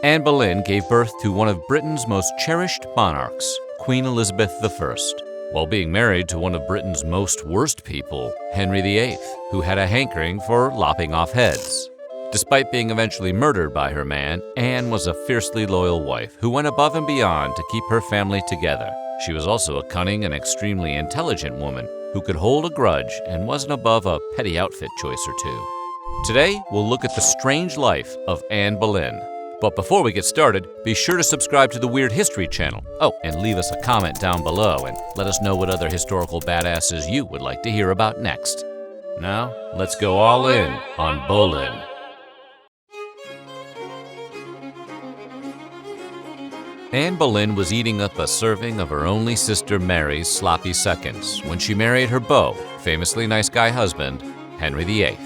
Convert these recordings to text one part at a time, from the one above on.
Anne Boleyn gave birth to one of Britain's most cherished monarchs, Queen Elizabeth I, while being married to one of Britain's most worst people, Henry VIII, who had a hankering for lopping off heads. Despite being eventually murdered by her man, Anne was a fiercely loyal wife who went above and beyond to keep her family together. She was also a cunning and extremely intelligent woman who could hold a grudge and wasn't above a petty outfit choice or two. Today, we'll look at the strange life of Anne Boleyn. But before we get started, be sure to subscribe to the Weird History channel. Oh, and leave us a comment down below and let us know what other historical badasses you would like to hear about next. Now, let's go all in on Boleyn. Anne Boleyn was eating up a serving of her only sister Mary's sloppy seconds when she married her beau, famously nice guy husband, Henry VIII.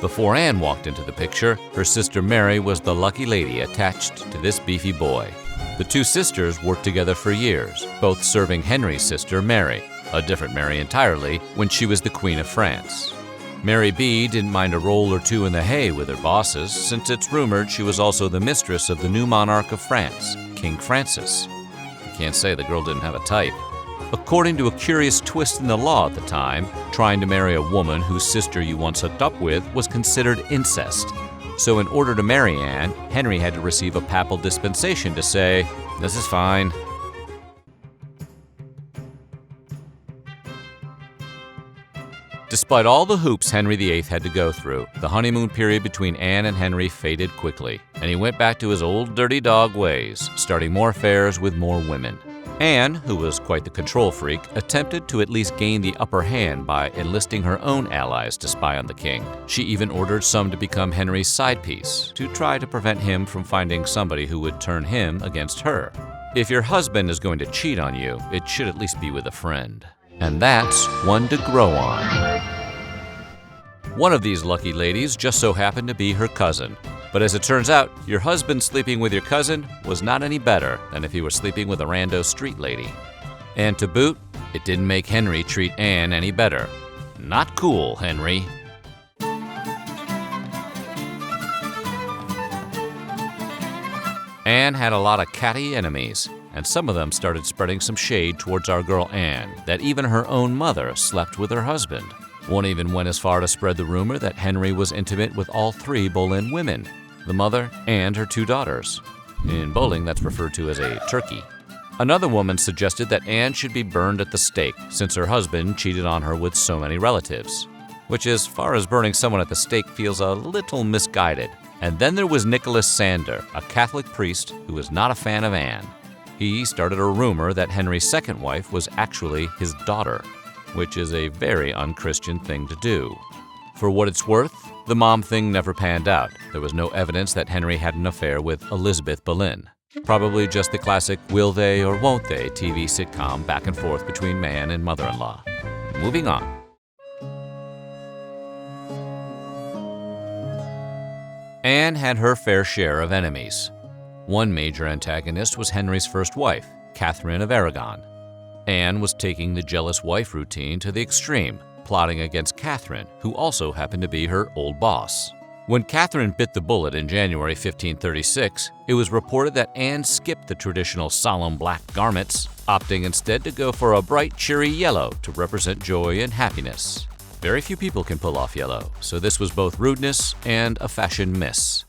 Before Anne walked into the picture, her sister Mary was the lucky lady attached to this beefy boy. The two sisters worked together for years, both serving Henry's sister Mary, a different Mary entirely, when she was the Queen of France. Mary B didn't mind a roll or two in the hay with her bosses, since it's rumored she was also the mistress of the new monarch of France, King Francis. You can't say the girl didn't have a type. According to a curious twist in the law at the time, trying to marry a woman whose sister you once hooked up with was considered incest. So in order to marry Anne, Henry had to receive a papal dispensation to say, "This is fine." Despite all the hoops Henry VIII had to go through, the honeymoon period between Anne and Henry faded quickly, and he went back to his old dirty dog ways, starting more affairs with more women. Anne, who was quite the control freak, attempted to at least gain the upper hand by enlisting her own allies to spy on the king. She even ordered some to become Henry's side piece, to try to prevent him from finding somebody who would turn him against her. If your husband is going to cheat on you, it should at least be with a friend. And that's one to grow on. One of these lucky ladies just so happened to be her cousin. But as it turns out, your husband sleeping with your cousin was not any better than if he were sleeping with a rando street lady. And to boot, it didn't make Henry treat Anne any better. Not cool, Henry. Anne had a lot of catty enemies, and some of them started spreading some shade towards our girl Anne, that even her own mother slept with her husband. One even went as far to spread the rumor that Henry was intimate with all three Boleyn women, the mother and her two daughters. In bowling, that's referred to as a turkey. Another woman suggested that Anne should be burned at the stake since her husband cheated on her with so many relatives, which as far as burning someone at the stake feels a little misguided. And then there was Nicholas Sander, a Catholic priest who was not a fan of Anne. He started a rumor that Henry's second wife was actually his daughter, which is a very un-Christian thing to do. For what it's worth, the mom thing never panned out. There was no evidence that Henry had an affair with Elizabeth Boleyn. Probably just the classic will they or won't they TV sitcom back and forth between man and mother-in-law. Moving on. Anne had her fair share of enemies. One major antagonist was Henry's first wife, Catherine of Aragon. Anne was taking the jealous wife routine to the extreme, plotting against Catherine, who also happened to be her old boss. When Catherine bit the bullet in January 1536, it was reported that Anne skipped the traditional solemn black garments, opting instead to go for a bright, cheery yellow to represent joy and happiness. Very few people can pull off yellow, so this was both rudeness and a fashion miss.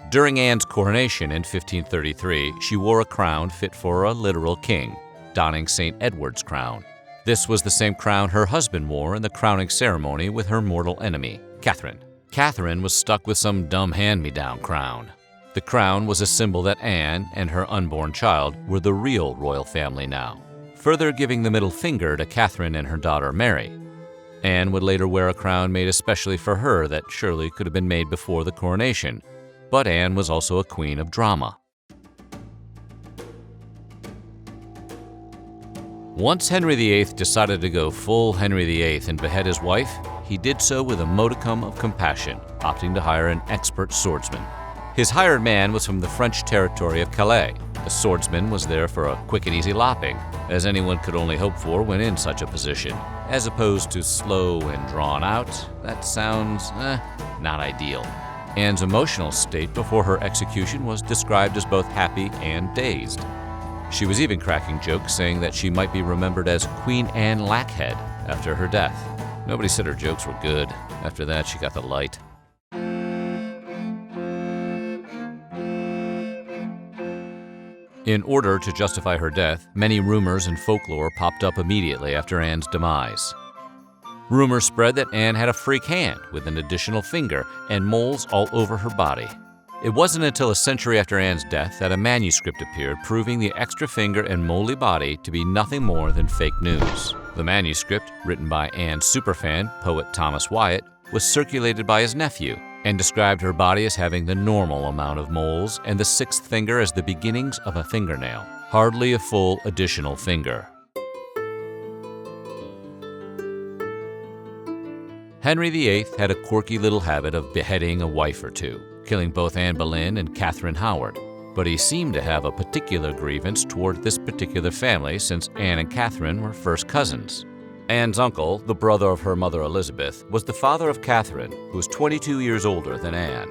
During Anne's coronation in 1533, she wore a crown fit for a literal king, donning St. Edward's crown. This was the same crown her husband wore in the crowning ceremony with her mortal enemy, Catherine. Catherine was stuck with some dumb hand-me-down crown. The crown was a symbol that Anne and her unborn child were the real royal family now, further giving the middle finger to Catherine and her daughter Mary. Anne would later wear a crown made especially for her that surely could have been made before the coronation. But Anne was also a queen of drama. Once Henry VIII decided to go full Henry VIII and behead his wife, he did so with a modicum of compassion, opting to hire an expert swordsman. His hired man was from the French territory of Calais. The swordsman was there for a quick and easy lopping, as anyone could only hope for when in such a position. As opposed to slow and drawn out, that sounds, not ideal. Anne's emotional state before her execution was described as both happy and dazed. She was even cracking jokes saying that she might be remembered as Queen Anne Lackhead after her death. Nobody said her jokes were good. After that, she got the light. In order to justify her death, many rumors and folklore popped up immediately after Anne's demise. Rumors spread that Anne had a freak hand with an additional finger and moles all over her body. It wasn't until a century after Anne's death that a manuscript appeared proving the extra finger and moly body to be nothing more than fake news. The manuscript, written by Anne's superfan, poet Thomas Wyatt, was circulated by his nephew and described her body as having the normal amount of moles and the sixth finger as the beginnings of a fingernail, hardly a full additional finger. Henry VIII had a quirky little habit of beheading a wife or two, killing both Anne Boleyn and Catherine Howard, but he seemed to have a particular grievance toward this particular family since Anne and Catherine were first cousins. Anne's uncle, the brother of her mother Elizabeth, was the father of Catherine, who was 22 years older than Anne.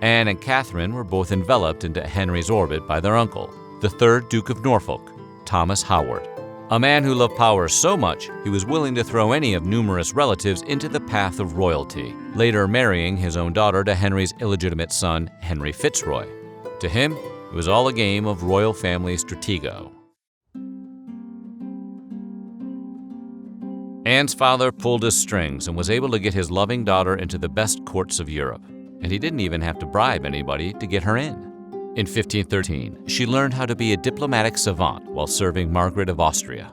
Anne and Catherine were both enveloped into Henry's orbit by their uncle, the 3rd Duke of Norfolk, Thomas Howard, a man who loved power so much he was willing to throw any of numerous relatives into the path of royalty, later marrying his own daughter to Henry's illegitimate son, Henry Fitzroy. To him, it was all a game of royal family stratego. Anne's father pulled his strings and was able to get his loving daughter into the best courts of Europe, and he didn't even have to bribe anybody to get her in. In 1513, she learned how to be a diplomatic savant while serving Margaret of Austria.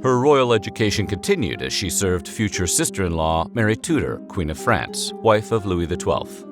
Her royal education continued as she served future sister-in-law Mary Tudor, Queen of France, wife of Louis XII.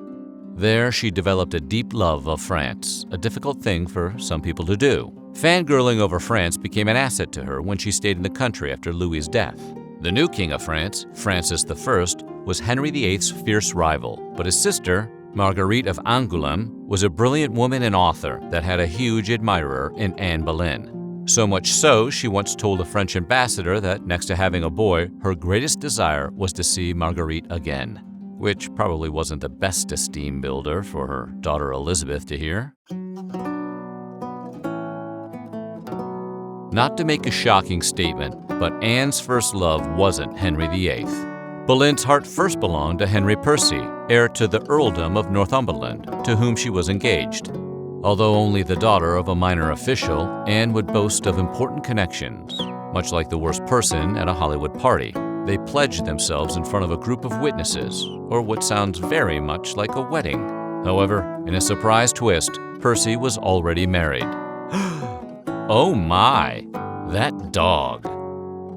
There, she developed a deep love of France, a difficult thing for some people to do. Fangirling over France became an asset to her when she stayed in the country after Louis's death. The new king of France, Francis I, was Henry VIII's fierce rival, but his sister, Marguerite of Angoulême, was a brilliant woman and author that had a huge admirer in Anne Boleyn. So much so, she once told a French ambassador that next to having a boy, her greatest desire was to see Marguerite again, which probably wasn't the best esteem builder for her daughter Elizabeth to hear. Not to make a shocking statement, but Anne's first love wasn't Henry VIII. Boleyn's heart first belonged to Henry Percy, heir to the earldom of Northumberland, to whom she was engaged. Although only the daughter of a minor official, Anne would boast of important connections. Much like the worst person at a Hollywood party, they pledged themselves in front of a group of witnesses, or what sounds very much like a wedding. However, in a surprise twist, Percy was already married. Oh my, that dog.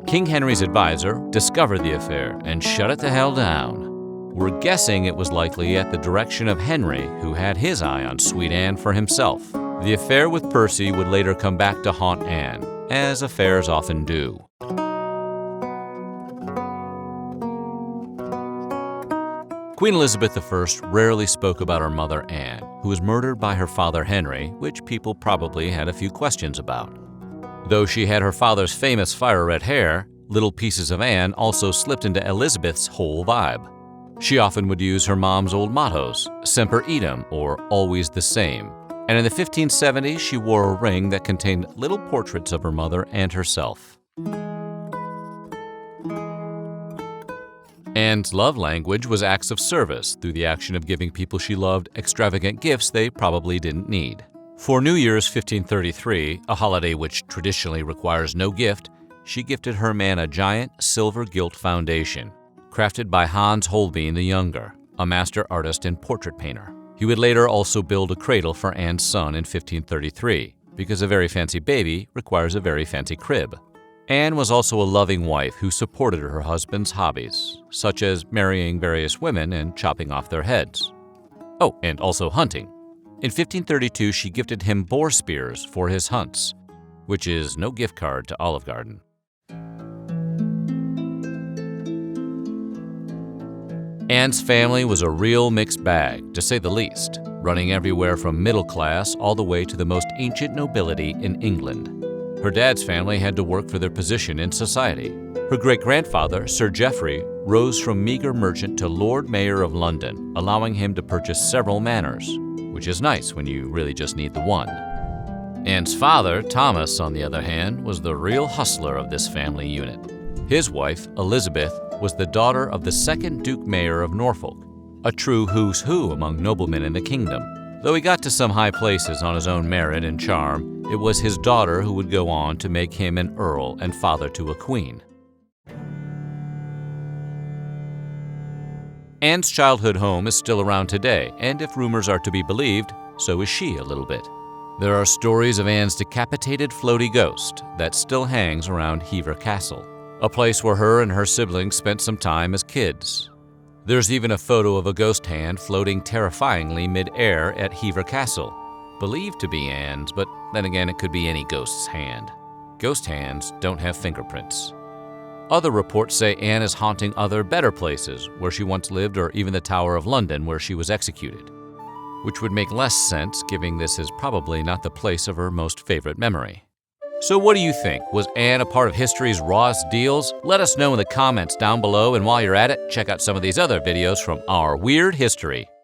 King Henry's advisor discovered the affair and shut it the hell down. We're guessing it was likely at the direction of Henry, who had his eye on Sweet Anne for himself. The affair with Percy would later come back to haunt Anne, as affairs often do. Queen Elizabeth I rarely spoke about her mother Anne, who was murdered by her father Henry, which people probably had a few questions about. Though she had her father's famous fire-red hair, little pieces of Anne also slipped into Elizabeth's whole vibe. She often would use her mom's old mottos, Semper Idem, or Always the Same, and in the 1570s she wore a ring that contained little portraits of her mother and herself. Anne's love language was acts of service through the action of giving people she loved extravagant gifts they probably didn't need. For New Year's 1533, a holiday which traditionally requires no gift, she gifted her man a giant silver gilt foundation, crafted by Hans Holbein the Younger, a master artist and portrait painter. He would later also build a cradle for Anne's son in 1533, because a very fancy baby requires a very fancy crib. Anne was also a loving wife who supported her husband's hobbies, such as marrying various women and chopping off their heads. Oh, and also hunting. In 1532, she gifted him boar spears for his hunts, which is no gift card to Olive Garden. Anne's family was a real mixed bag, to say the least, running everywhere from middle class all the way to the most ancient nobility in England. Her dad's family had to work for their position in society. Her great-grandfather, Sir Geoffrey, rose from meager merchant to Lord Mayor of London, allowing him to purchase several manors, which is nice when you really just need the one. Anne's father, Thomas, on the other hand, was the real hustler of this family unit. His wife, Elizabeth, was the daughter of the second Duke Mayor of Norfolk, a true who's who among noblemen in the kingdom. Though he got to some high places on his own merit and charm, it was his daughter who would go on to make him an earl and father to a queen. Anne's childhood home is still around today, and if rumors are to be believed, so is she a little bit. There are stories of Anne's decapitated floaty ghost that still hangs around Hever Castle, a place where her and her siblings spent some time as kids. There's even a photo of a ghost hand floating terrifyingly mid-air at Hever Castle, believed to be Anne's, but then again it could be any ghost's hand. Ghost hands don't have fingerprints. Other reports say Anne is haunting other better places where she once lived, or even the Tower of London where she was executed, which would make less sense given this is probably not the place of her most favorite memory. So what do you think? Was Anne a part of history's rawest deals? Let us know in the comments down below, and while you're at it, check out some of these other videos from our weird history.